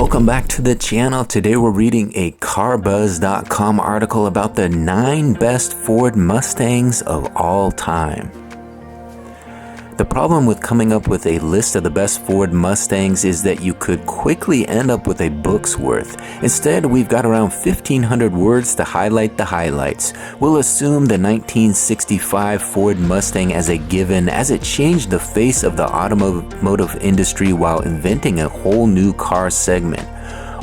Welcome back to the channel. Today we're reading a carbuzz.com article about the 9 best Ford Mustangs of all time. The problem with coming up with a list of the best Ford Mustangs is that you could quickly end up with a book's worth. Instead, we've got around 1,500 words to highlight the highlights. We'll assume the 1965 Ford Mustang as a given, as it changed the face of the automotive industry while inventing a whole new car segment.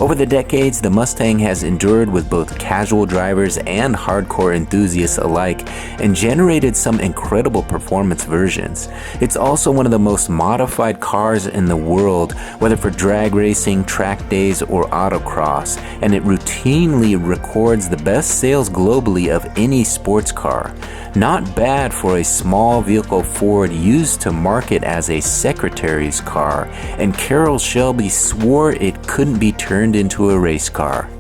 Over the decades, the Mustang has endured with both casual drivers and hardcore enthusiasts alike and generated some incredible performance versions. It's also one of the most modified cars in the world, whether for drag racing, track days, or autocross, and it routinely records the best sales globally of any sports car. Not bad for a small vehicle Ford used to market as a secretary's car, and Carroll Shelby swore it couldn't be turned into a race car.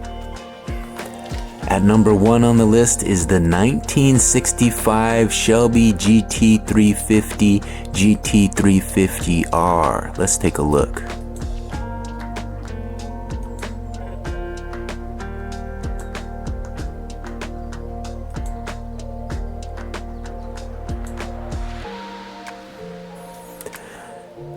At number 1 on the list is the 1965 Shelby GT350 GT350R. Let's take a look.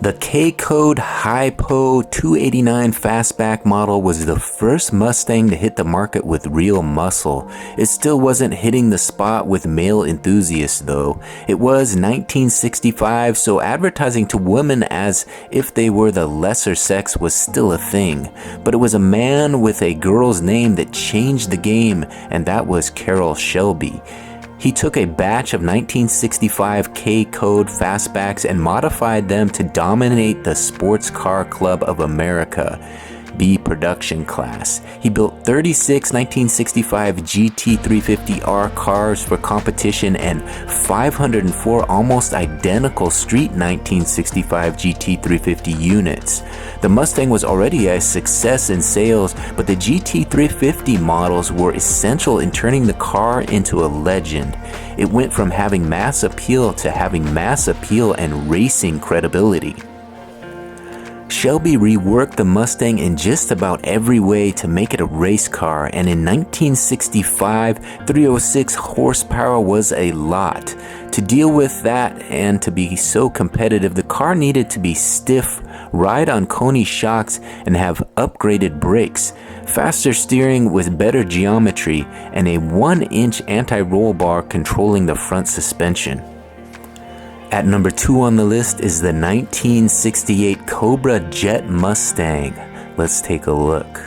The K-Code Hypo 289 Fastback model was the first Mustang to hit the market with real muscle. It still wasn't hitting the spot with male enthusiasts though. It was 1965, so advertising to women as if they were the lesser sex was still a thing. But it was a man with a girl's name that changed the game, and that was Carroll Shelby. He took a batch of 1965 K-Code fastbacks and modified them to dominate the Sports Car Club of America, B production class. He built 36 1965 GT350R cars for competition and 504 almost identical street 1965 GT350 units. The Mustang was already a success in sales, but the GT350 models were essential in turning the car into a legend. It went from having mass appeal to having mass appeal and racing credibility. Shelby reworked the Mustang in just about every way to make it a race car, and in 1965, 306 horsepower was a lot. To deal with that and to be so competitive, the car needed to be stiff, ride on Coney shocks, and have upgraded brakes, faster steering with better geometry, and a 1-inch anti-roll bar controlling the front suspension. At number 2 on the list is the 1968 Cobra Jet Mustang. Let's take a look.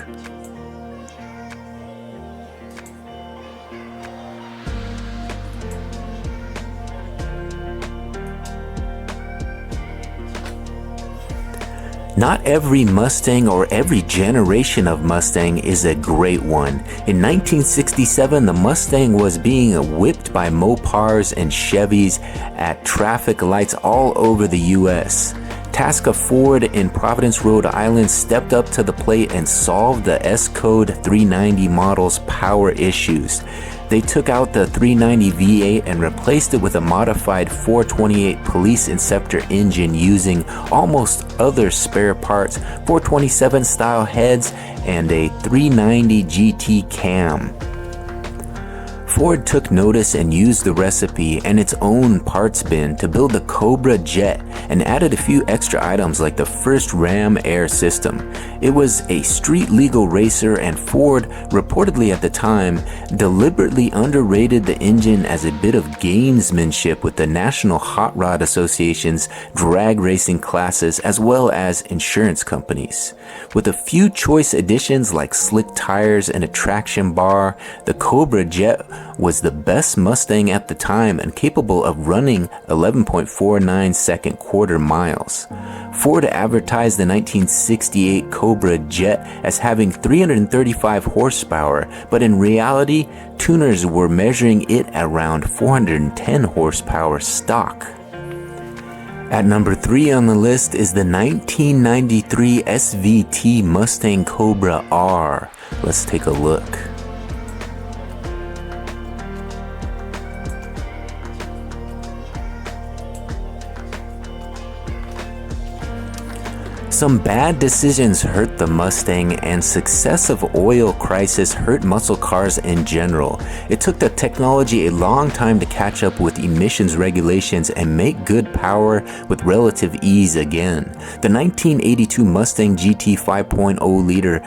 Not every Mustang or every generation of Mustang is a great one. In 1967, the Mustang was being whipped by Mopars and Chevys at traffic lights all over the US. Tasca Ford in Providence, Rhode Island stepped up to the plate and solved the S-Code 390 model's power issues. They took out the 390 V8 and replaced it with a modified 428 Police Inceptor engine using almost other spare parts, 427 style heads, and a 390 GT cam. Ford took notice and used the recipe and its own parts bin to build the Cobra Jet and added a few extra items like the first Ram air system. It was a street legal racer, and Ford, reportedly at the time, deliberately underrated the engine as a bit of gamesmanship with the National Hot Rod Association's drag racing classes as well as insurance companies. With a few choice additions like slick tires and a traction bar, the Cobra Jet was the best Mustang at the time and capable of running 11.49 second quarter miles. Ford advertised the 1968 Cobra Jet as having 335 horsepower, but in reality, tuners were measuring it at around 410 horsepower stock. At number 3 on the list is the 1993 SVT Mustang Cobra R. Let's take a look. Some bad decisions hurt the Mustang, and successive oil crisis hurt muscle cars in general. It took the technology a long time to catch up with emissions regulations and make good power with relative ease again. The 1982 Mustang GT 5.0 liter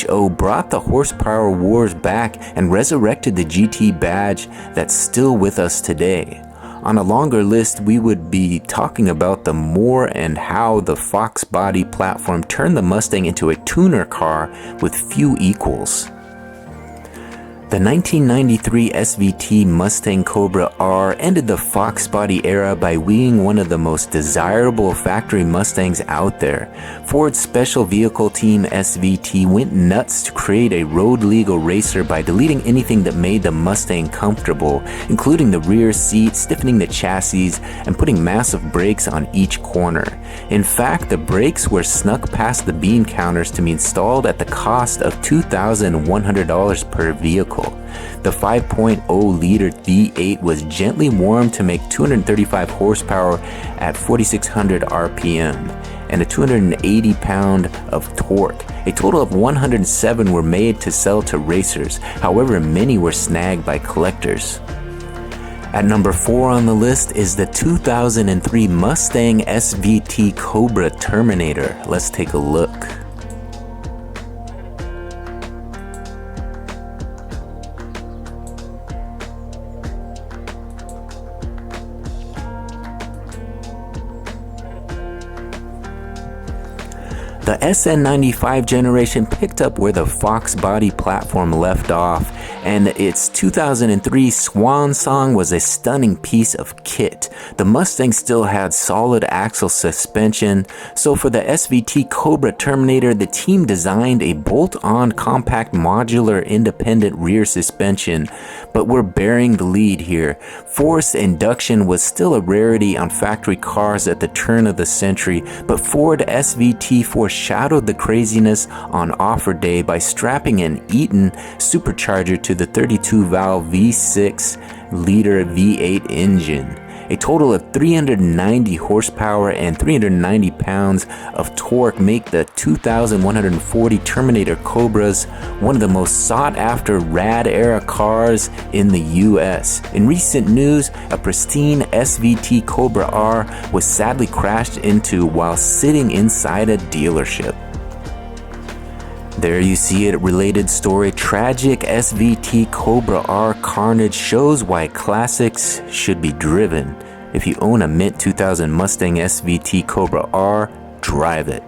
HO brought the horsepower wars back and resurrected the GT badge that's still with us today. On a longer list, we would be talking about the more and how the Fox body platform turned the Mustang into a tuner car with few equals. The 1993 SVT Mustang Cobra R ended the Fox body era by being one of the most desirable factory Mustangs out there. Ford's special vehicle team SVT went nuts to create a road-legal racer by deleting anything that made the Mustang comfortable, including the rear seat, stiffening the chassis, and putting massive brakes on each corner. In fact, the brakes were snuck past the bean counters to be installed at the cost of $2,100 per vehicle. The 5.0 liter V8 was gently warmed to make 235 horsepower at 4,600 RPM and a 280 pound of torque. A total of 107 were made to sell to racers. However, many were snagged by collectors. At number 4 on the list is the 2003 Mustang SVT Cobra Terminator. Let's take a look. The SN95 generation picked up where the Fox body platform left off, and its 2003 swan song was a stunning piece of kit. The Mustang still had solid axle suspension, so for the SVT Cobra Terminator, the team designed a bolt-on compact modular independent rear suspension, but we're bearing the lead here. Forced induction was still a rarity on factory cars at the turn of the century, but Ford SVT foreshadowed the craziness on offer day by strapping an Eaton supercharger to the 32-valve V6-liter V8 engine. A total of 390 horsepower and 390 pounds of torque make the 2,140 Terminator Cobras one of the most sought-after rad-era cars in the US. In recent news, a pristine SVT Cobra R was sadly crashed into while sitting inside a dealership. There you see it, related story. Tragic SVT Cobra R carnage shows why classics should be driven. If you own a mint 2000 Mustang SVT Cobra R, drive it.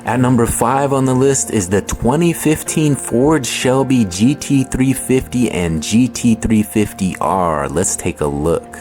At number 5 on the list is the 2015 Ford Shelby GT350 and GT350R. Let's take a look.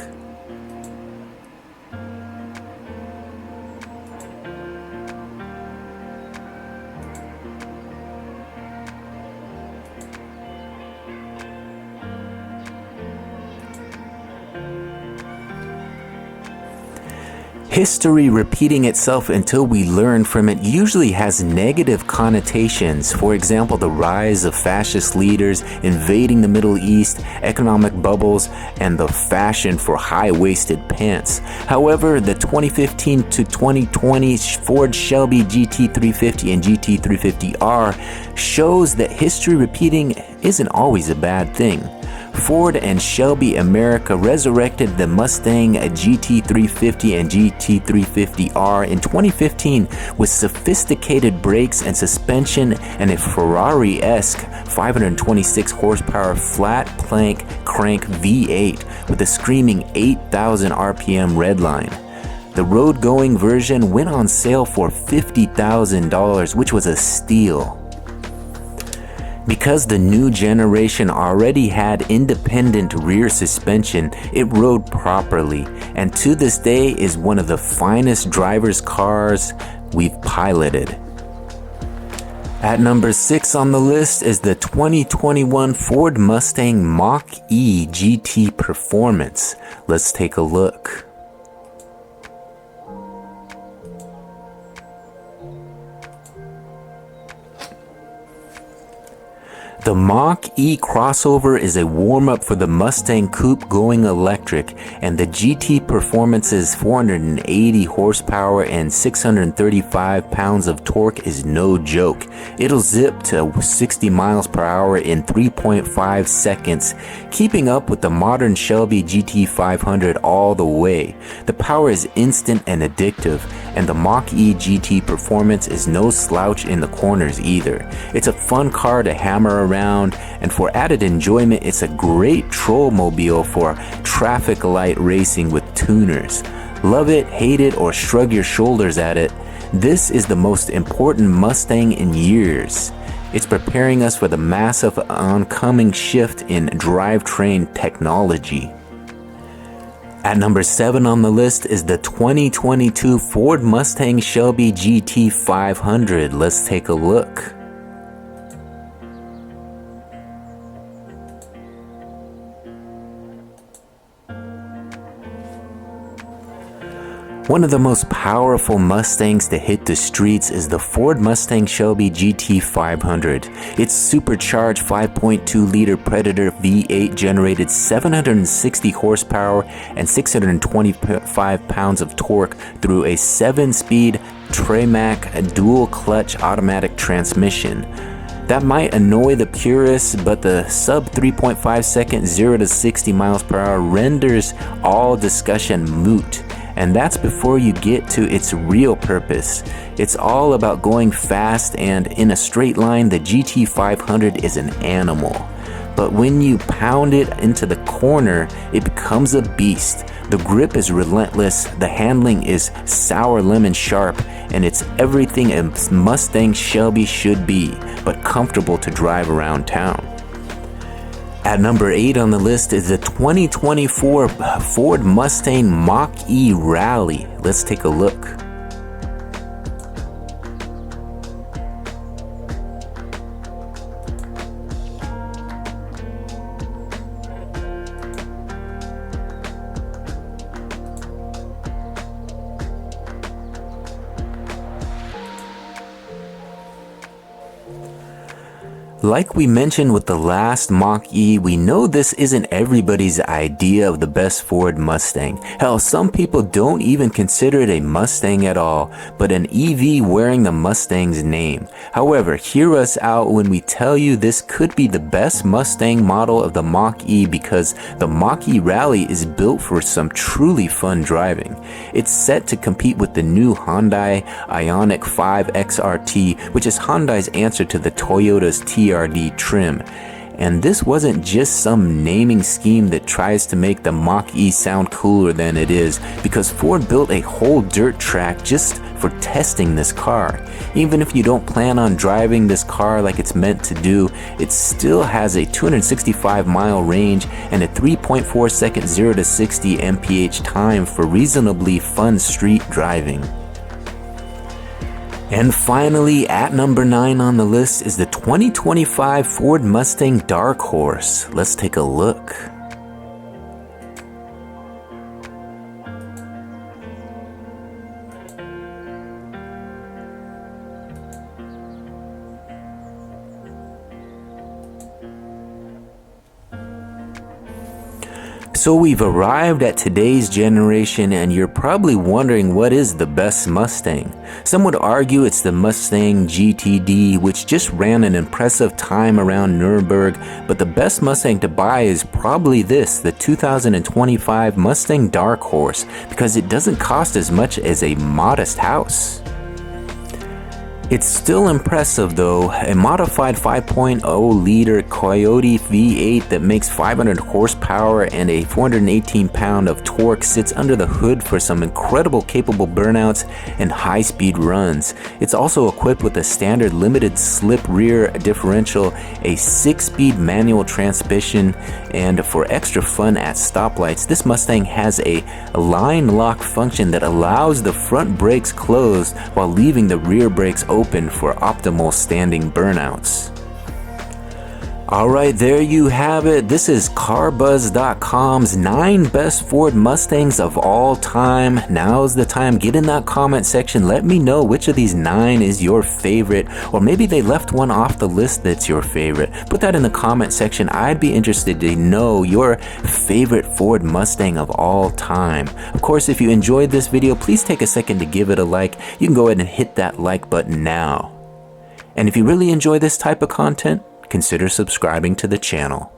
History repeating itself until we learn from it usually has negative connotations. For example, the rise of fascist leaders invading the Middle East, economic bubbles, and the fashion for high-waisted pants. However, the 2015 to 2020 Ford Shelby GT350 and GT350R shows that history repeating isn't always a bad thing. Ford and Shelby America resurrected the Mustang GT350 and GT350R in 2015 with sophisticated brakes and suspension and a Ferrari-esque 526 horsepower flat plank crank V8 with a screaming 8,000 RPM redline. The road-going version went on sale for $50,000, which was a steal. Because the new generation already had independent rear suspension, it rode properly, and to this day is one of the finest driver's cars we've piloted. At number 6 on the list is the 2021 Ford Mustang Mach-E GT Performance. Let's take a look. The Mach-E crossover is a warm-up for the Mustang Coupe going electric, and the GT Performance's 480 horsepower and 635 pounds of torque is no joke. It'll zip to 60 miles per hour in 3.5 seconds, keeping up with the modern Shelby GT 500 all the way. The power is instant and addictive, and the Mach-E GT Performance is no slouch in the corners either. It's a fun car to hammer around, and for added enjoyment, it's a great troll mobile for traffic light racing with tuners. Love it, hate it, or shrug your shoulders at it, this is the most important Mustang in years. It's preparing us for the massive oncoming shift in drivetrain technology. At number 7 on the list is the 2022 Ford Mustang Shelby GT 500. Let's take a look. One of the most powerful Mustangs to hit the streets is the Ford Mustang Shelby GT 500. Its supercharged 5.2-liter Predator V8 generated 760 horsepower and 625 pounds of torque through a 7-speed Tramac dual-clutch automatic transmission. That might annoy the purists, but the sub 3.5 second 0 to 60 miles per hour renders all discussion moot. And that's before you get to its real purpose. It's all about going fast, and in a straight line, the GT 500 is an animal. But when you pound it into the corner, it becomes a beast. The grip is relentless, the handling is sour lemon sharp, and it's everything a Mustang Shelby should be, but comfortable to drive around town. At number 8 on the list is the 2024 Ford Mustang Mach-E Rally. Let's take a look. Like we mentioned with the last Mach-E, we know this isn't everybody's idea of the best Ford Mustang. Hell, some people don't even consider it a Mustang at all, but an EV wearing the Mustang's name. However, hear us out when we tell you this could be the best Mustang model of the Mach-E, because the Mach-E Rally is built for some truly fun driving. It's set to compete with the new Hyundai Ioniq 5 XRT, which is Hyundai's answer to the Toyota's TRD trim. And this wasn't just some naming scheme that tries to make the Mach-E sound cooler than it is, because Ford built a whole dirt track just for testing this car. Even if you don't plan on driving this car like it's meant to do, it still has a 265-mile range and a 3.4 second 0 to 60 mph time for reasonably fun street driving. And finally, at number 9 on the list is the 2025 Ford Mustang Dark Horse. Let's take a look. So we've arrived at today's generation, and you're probably wondering what is the best Mustang. Some would argue it's the Mustang GTD, which just ran an impressive time around Nuremberg, but the best Mustang to buy is probably this, the 2025 Mustang Dark Horse, because it doesn't cost as much as a modest house. It's still impressive though. A modified 5.0-liter Coyote V8 that makes 500 horsepower and a 418 pound of torque sits under the hood for some incredible capable burnouts and high-speed runs. It's also equipped with a standard limited slip rear differential, a 6-speed manual transmission, and for extra fun at stoplights, this Mustang has a line lock function that allows the front brakes closed while leaving the rear brakes open for optimal standing burnouts. Alright, there you have it. This is CarBuzz.com's 9 best Ford Mustangs of all time. Now's the time. Get in that comment section. Let me know which of these 9 is your favorite, or maybe they left one off the list that's your favorite. Put that in the comment section. I'd be interested to know your favorite Ford Mustang of all time. Of course, if you enjoyed this video, please take a second to give it a like. You can go ahead and hit that like button now. And if you really enjoy this type of content, consider subscribing to the channel.